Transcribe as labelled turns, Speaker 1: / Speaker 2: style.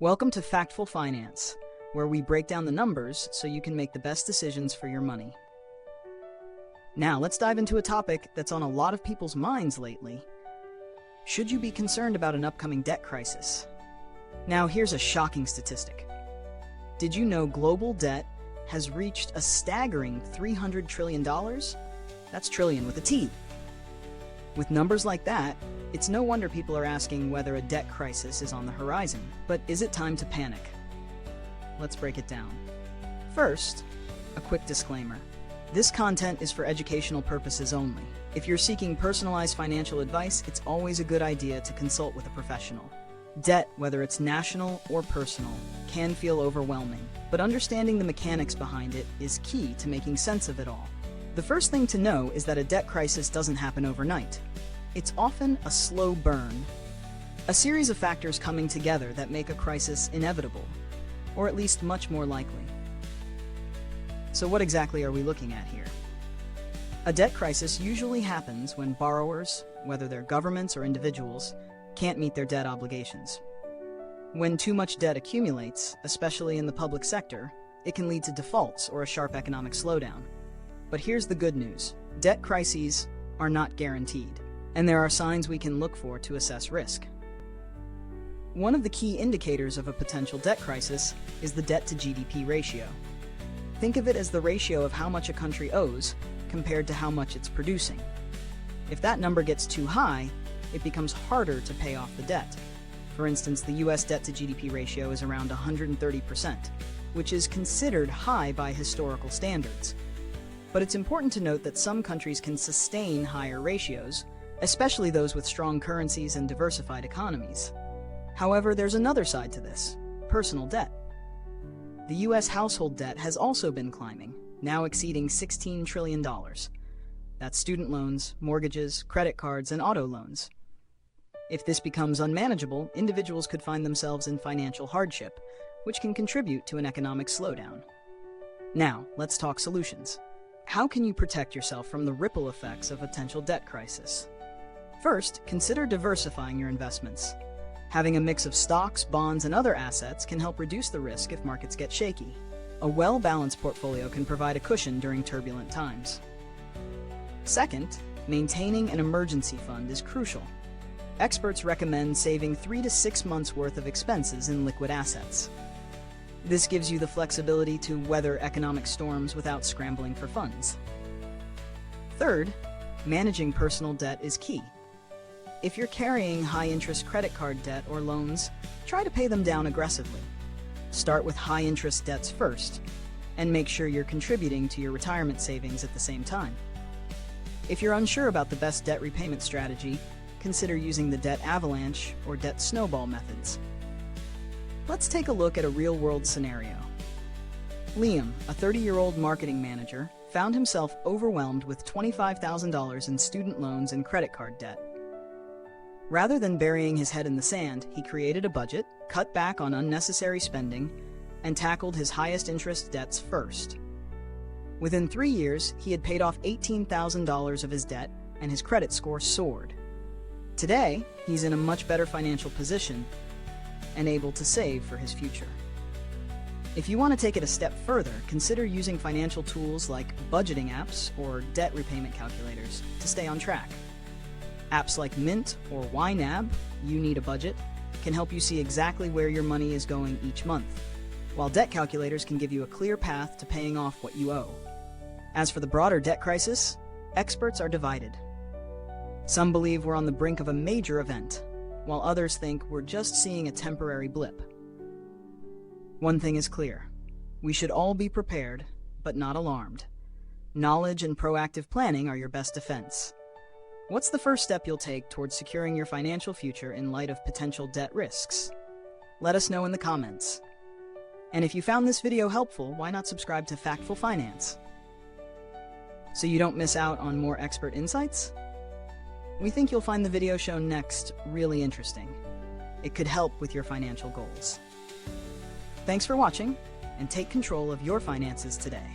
Speaker 1: Welcome to Factful Finance, where we break down the numbers so you can make the best decisions for your money. Now, let's dive into a topic that's on a lot of people's minds lately. Should you be concerned about an upcoming debt crisis? Now, here's a shocking statistic. Did you know global debt has reached a staggering $300 trillion? That's trillion with a T. With numbers like that, it's no wonder people are asking whether a debt crisis is on the horizon. But is it time to panic? Let's break it down. First, a quick disclaimer. This content is for educational purposes only. If you're seeking personalized financial advice, it's always a good idea to consult with a professional. Debt, whether it's national or personal, can feel overwhelming, but understanding the mechanics behind it is key to making sense of it all. The first thing to know is that a debt crisis doesn't happen overnight. It's often a slow burn, a series of factors coming together that make a crisis inevitable, or at least much more likely. So what exactly are we looking at here? A debt crisis usually happens when borrowers, whether they're governments or individuals, can't meet their debt obligations. When too much debt accumulates, especially in the public sector, it can lead to defaults or a sharp economic slowdown. But here's the good news. Debt crises are not guaranteed, and there are signs we can look for to assess risk. One of the key indicators of a potential debt crisis is the debt-to-GDP ratio. Think of it as the ratio of how much a country owes compared to how much it's producing. If that number gets too high, it becomes harder to pay off the debt. For instance, the US debt-to-GDP ratio is around 130%, which is considered high by historical standards. But it's important to note that some countries can sustain higher ratios, especially those with strong currencies and diversified economies. However, there's another side to this: personal debt. The US household debt has also been climbing, now exceeding $16 trillion. That's student loans, mortgages, credit cards, and auto loans. If this becomes unmanageable, individuals could find themselves in financial hardship, which can contribute to an economic slowdown. Now, let's talk solutions. How can you protect yourself from the ripple effects of a potential debt crisis? First, consider diversifying your investments. Having a mix of stocks, bonds, and other assets can help reduce the risk if markets get shaky. A well-balanced portfolio can provide a cushion during turbulent times. Second, maintaining an emergency fund is crucial. Experts recommend saving 3 to 6 months' worth of expenses in liquid assets. This gives you the flexibility to weather economic storms without scrambling for funds. Third, managing personal debt is key. If you're carrying high-interest credit card debt or loans, try to pay them down aggressively. Start with high-interest debts first, and make sure you're contributing to your retirement savings at the same time. If you're unsure about the best debt repayment strategy, consider using the debt avalanche or debt snowball methods. Let's take a look at a real-world scenario. Liam, a 30-year-old marketing manager, found himself overwhelmed with $25,000 in student loans and credit card debt. Rather than burying his head in the sand, he created a budget, cut back on unnecessary spending, and tackled his highest interest debts first. Within 3 years, he had paid off $18,000 of his debt, and his credit score soared. Today, he's in a much better financial position and able to save for his future. If you want to take it a step further, consider using financial tools like budgeting apps or debt repayment calculators to stay on track. Apps like Mint or YNAB, You Need a Budget, can help you see exactly where your money is going each month, while debt calculators can give you a clear path to paying off what you owe. As for the broader debt crisis, experts are divided. Some believe we're on the brink of a major event, while others think we're just seeing a temporary blip. One thing is clear: we should all be prepared, but not alarmed. Knowledge and proactive planning are your best defense. What's the first step you'll take towards securing your financial future in light of potential debt risks? Let us know in the comments. And if you found this video helpful, why not subscribe to Factful Finance, so you don't miss out on more expert insights? We think you'll find the video shown next really interesting. It could help with your financial goals. Thanks for watching, and take control of your finances today.